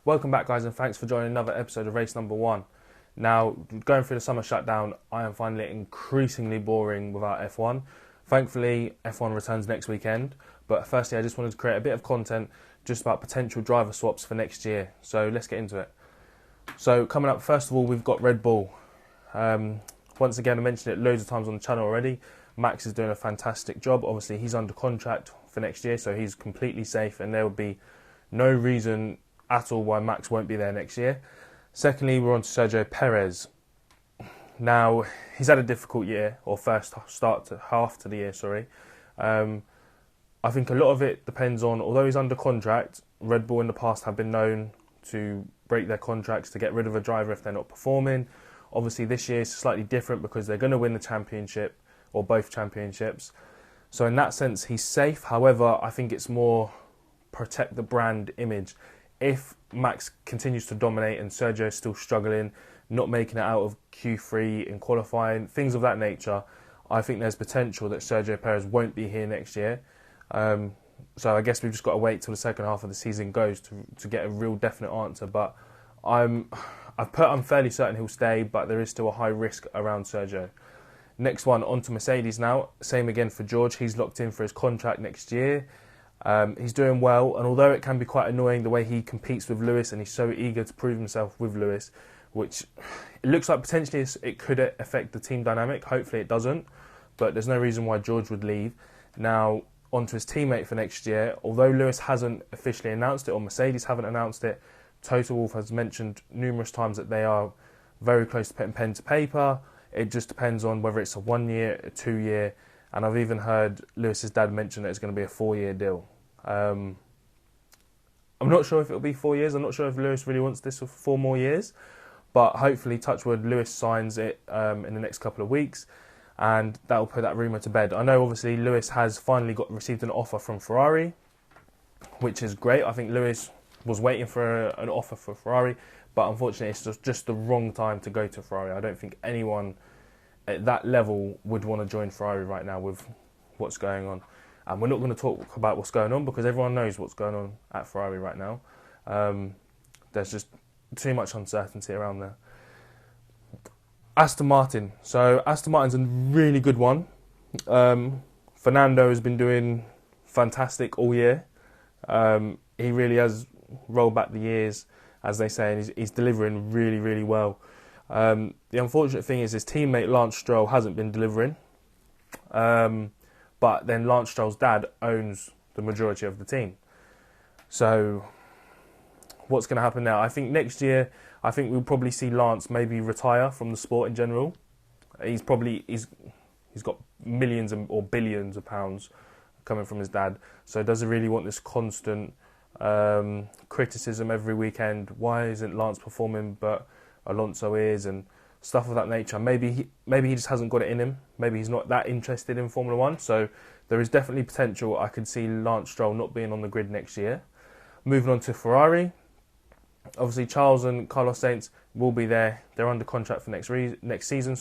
Welcome back, guys, and thanks for joining another episode of race number 1. Now, going through the summer shutdown, I am finding it increasingly boring without F1. Thankfully, F1 returns next weekend, but firstly, I just wanted to create a bit of content just about potential driver swaps for next year. So let's get into it. So coming up, first of all, we've got Red Bull. Once again, I mentioned it loads of times on the channel already. Max is doing a fantastic job. Obviously, he's under contract for next year, so he's completely safe, and there will be no reason at all why Max won't be there next year. Secondly, we're on to Sergio Perez. Now, he's had a difficult year, or first half to the year, sorry. I think a lot of it depends on, although he's under contract, Red Bull in the past have been known to break their contracts to get rid of a driver if they're not performing. Obviously, this year is slightly different because they're going to win the championship, or both championships. So in that sense, he's safe. However, I think it's more protect the brand image. If Max continues to dominate and Sergio is still struggling, not making it out of Q3 in qualifying, things of that nature, I think there's potential that Sergio Perez won't be here next year. So I guess we've just got to wait till the second half of the season goes to get a real definite answer. But I'm fairly certain he'll stay, but there is still a high risk around Sergio. Next one, on to Mercedes now. Same again for George. He's locked in for his contract next year. He's doing well, and although it can be quite annoying the way he competes with Lewis and he's so eager to prove himself with Lewis, which it looks like potentially it could affect the team dynamic. Hopefully it doesn't, but there's no reason why George would leave. Now, on to his teammate for next year. Although Lewis hasn't officially announced it, or Mercedes haven't announced it, Toto Wolff has mentioned numerous times that they are very close to putting pen to paper. It just depends on whether it's a 1 year, a 2 year, and I've even heard Lewis's dad mention that it's going to be a 4-year deal. I'm not sure if it'll be 4 years. I'm not sure if Lewis really wants this for 4 more years, but hopefully, touch wood, Lewis signs it in the next couple of weeks, and that'll put that rumour to bed. I know obviously Lewis has finally received an offer from Ferrari, which is great. I think Lewis was waiting for an offer for Ferrari, but unfortunately it's just the wrong time to go to Ferrari. I don't think anyone at that level would want to join Ferrari right now with what's going on. And we're not going to talk about what's going on because everyone knows what's going on at Ferrari right now. There's just too much uncertainty around there. Aston Martin. So Aston Martin's a really good one. Fernando has been doing fantastic all year. He really has rolled back the years, as they say, and he's delivering really, really well. The unfortunate thing is his teammate Lance Stroll hasn't been delivering. But then Lance Stroll's dad owns the majority of the team. So what's going to happen now? I think next year, we'll probably see Lance maybe retire from the sport in general. He's got millions or billions of pounds coming from his dad. So does he really want this constant criticism every weekend? Why isn't Lance performing but Alonso is, and stuff of that nature? Maybe he just hasn't got it in him. Maybe he's not that interested in Formula 1. So there is definitely potential. I could see Lance Stroll not being on the grid next year. Moving on to Ferrari. Obviously, Charles and Carlos Sainz will be there. They're under contract for next season,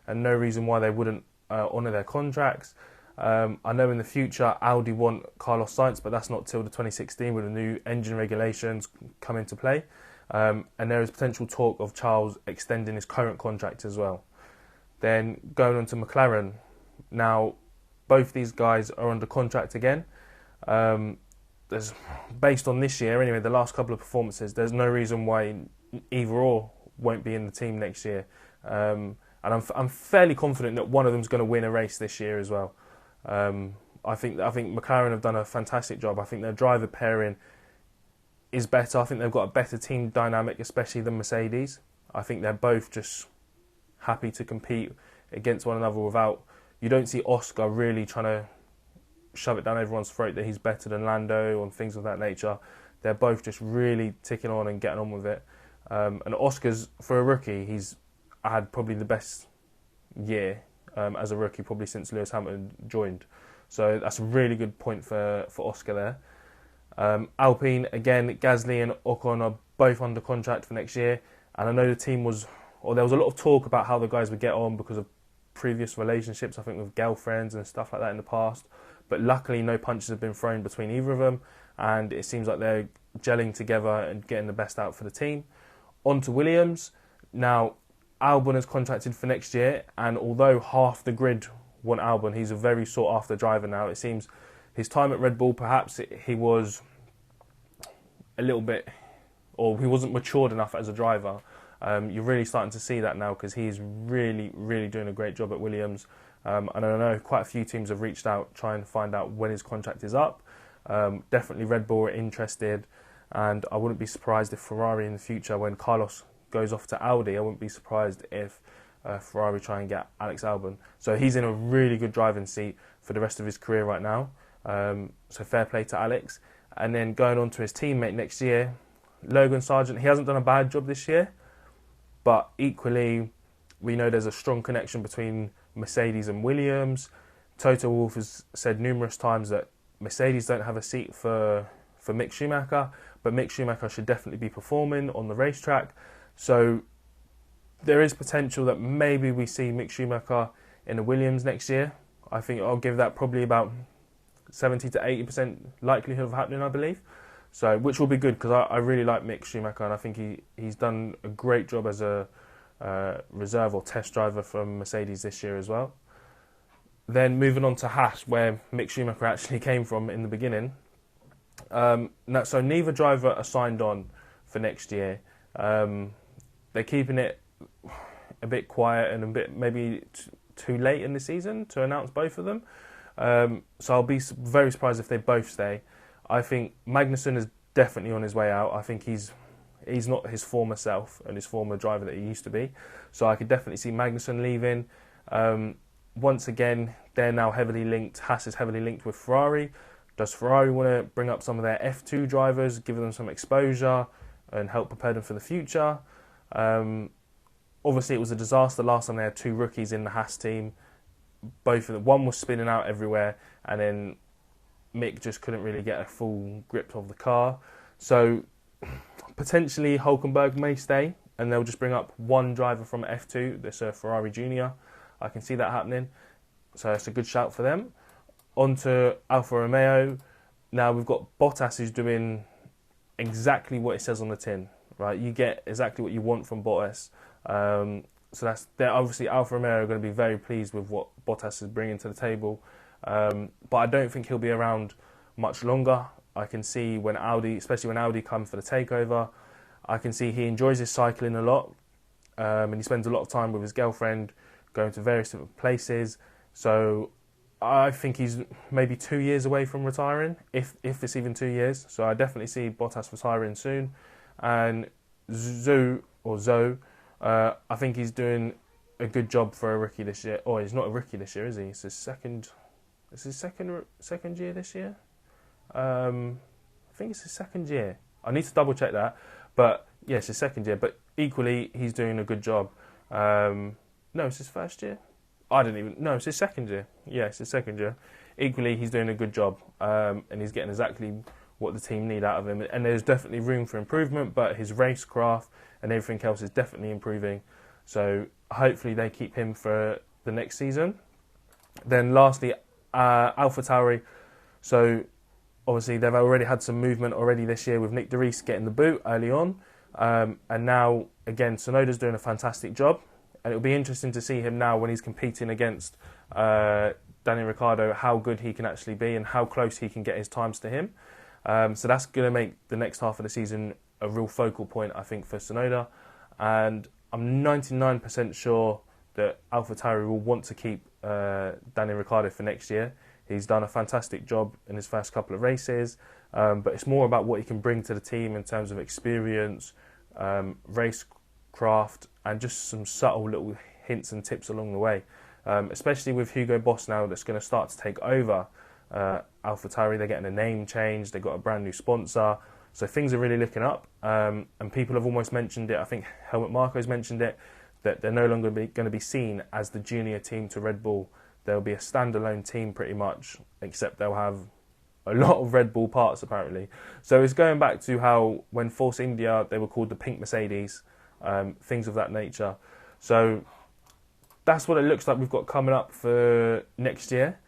and no reason why they wouldn't honour their contracts. I know in the future Audi want Carlos Sainz, but that's not till the 2016 when the new engine regulations come into play. And there is potential talk of Charles extending his current contract as well. Then going on to McLaren. Now, both these guys are under contract again. Based on this year, anyway, the last couple of performances, there's no reason why either or won't be in the team next year. And I'm fairly confident that one of them's going to win a race this year as well. I think McLaren have done a fantastic job. I think their driver pairing is better. I think they've got a better team dynamic, especially than Mercedes. I think they're both just happy to compete against one another without... You don't see Oscar really trying to shove it down everyone's throat that he's better than Lando and things of that nature. They're both just really ticking on and getting on with it. And Oscar's, for a rookie, he's had probably the best year as a rookie probably since Lewis Hamilton joined. So that's a really good point for Oscar there. Alpine, again, Gasly and Ocon are both under contract for next year. And I know the team there was a lot of talk about how the guys would get on because of previous relationships, I think with girlfriends and stuff like that in the past. But luckily, no punches have been thrown between either of them. And it seems like they're gelling together and getting the best out for the team. On to Williams. Now, Albon is contracted for next year, and although half the grid want Albon, he's a very sought-after driver now. It seems his time at Red Bull, perhaps he was a little bit, or he wasn't matured enough as a driver. You're really starting to see that now because he's really, really doing a great job at Williams. And I know quite a few teams have reached out trying to find out when his contract is up. Definitely Red Bull are interested, and I wouldn't be surprised if Ferrari in the future, when Carlos goes off to Audi, I wouldn't be surprised if Ferrari try and get Alex Albon. So he's in a really good driving seat for the rest of his career right now. So fair play to Alex. And then going on to his teammate next year, Logan Sargent. He hasn't done a bad job this year, but equally we know there's a strong connection between Mercedes and Williams. Toto Wolff has said numerous times that Mercedes don't have a seat for Mick Schumacher, but Mick Schumacher should definitely be performing on the racetrack. So there is potential that maybe we see Mick Schumacher in the Williams next year. I think I'll give that probably about 70 to 80% likelihood of happening, I believe. So, which will be good because I really like Mick Schumacher, and I think he's done a great job as a reserve or test driver from Mercedes this year as well. Then moving on to Haas, where Mick Schumacher actually came from in the beginning. So neither driver are signed on for next year. They're keeping it a bit quiet and a bit maybe too late in the season to announce both of them. So I'll be very surprised if they both stay. I think Magnussen is definitely on his way out. I think he's not his former self and his former driver that he used to be. So I could definitely see Magnussen leaving. Once again, they're now heavily linked. Haas is heavily linked with Ferrari. Does Ferrari want to bring up some of their F2 drivers, give them some exposure and help prepare them for the future? Obviously, it was a disaster last time they had two rookies in the Haas team. Both of them, one was spinning out everywhere, and then Mick just couldn't really get a full grip of the car. So potentially Hülkenberg may stay, and they'll just bring up one driver from F2. This Ferrari Junior. I can see that happening. So it's a good shout for them. On to Alfa Romeo. Now we've got Bottas, who's doing exactly what it says on the tin. Right, you get exactly what you want from Bottas. So they're obviously Alfa Romeo are going to be very pleased with what Bottas is bringing to the table. But I don't think he'll be around much longer. I can see when Audi, especially when Audi come for the takeover, I can see he enjoys his cycling a lot, and he spends a lot of time with his girlfriend, going to various different places. So I think he's maybe 2 years away from retiring, if it's even 2 years. So I definitely see Bottas retiring soon. And Zoe, I think he's doing a good job for a rookie this year. Oh, he's not a rookie this year, is he? It's his second year this year. I think it's his second year. I need to double check that, but yes, his second year. But equally, he's doing a good job. No, it's his first year. No, it's his second year. Yeah, it's his second year. Equally, he's doing a good job, and he's getting exactly what the team need out of him. And there's definitely room for improvement, but his racecraft and everything else is definitely improving. So hopefully they keep him for the next season. Then lastly, AlphaTauri. So obviously they've already had some movement already this year with Nick de Vries getting the boot early on. And now, again, Tsunoda's doing a fantastic job. And it'll be interesting to see him now when he's competing against Daniel Ricciardo, how good he can actually be and how close he can get his times to him. So that's going to make the next half of the season a real focal point, I think, for Tsunoda. And I'm 99% sure that AlphaTauri will want to keep Daniel Ricciardo for next year. He's done a fantastic job in his first couple of races, but it's more about what he can bring to the team in terms of experience, racecraft, and just some subtle little hints and tips along the way. Especially with Hugo Boss now that's going to start to take over AlphaTauri. They're getting a name change, they've got a brand new sponsor, so things are really looking up, and people have almost mentioned it. I think Helmut Marko's mentioned it, that they're no longer going to be seen as the junior team to Red Bull. They'll be a standalone team pretty much, except they'll have a lot of Red Bull parts apparently. So it's going back to how when Force India they were called the Pink Mercedes, things of that nature. So that's what it looks like we've got coming up for next year.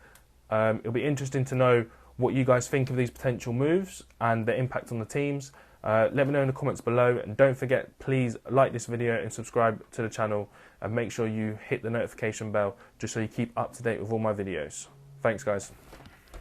It'll be interesting to know what you guys think of these potential moves and the impact on the teams. Let me know in the comments below, and don't forget, please like this video and subscribe to the channel, and make sure you hit the notification bell just so you keep up to date with all my videos. Thanks guys.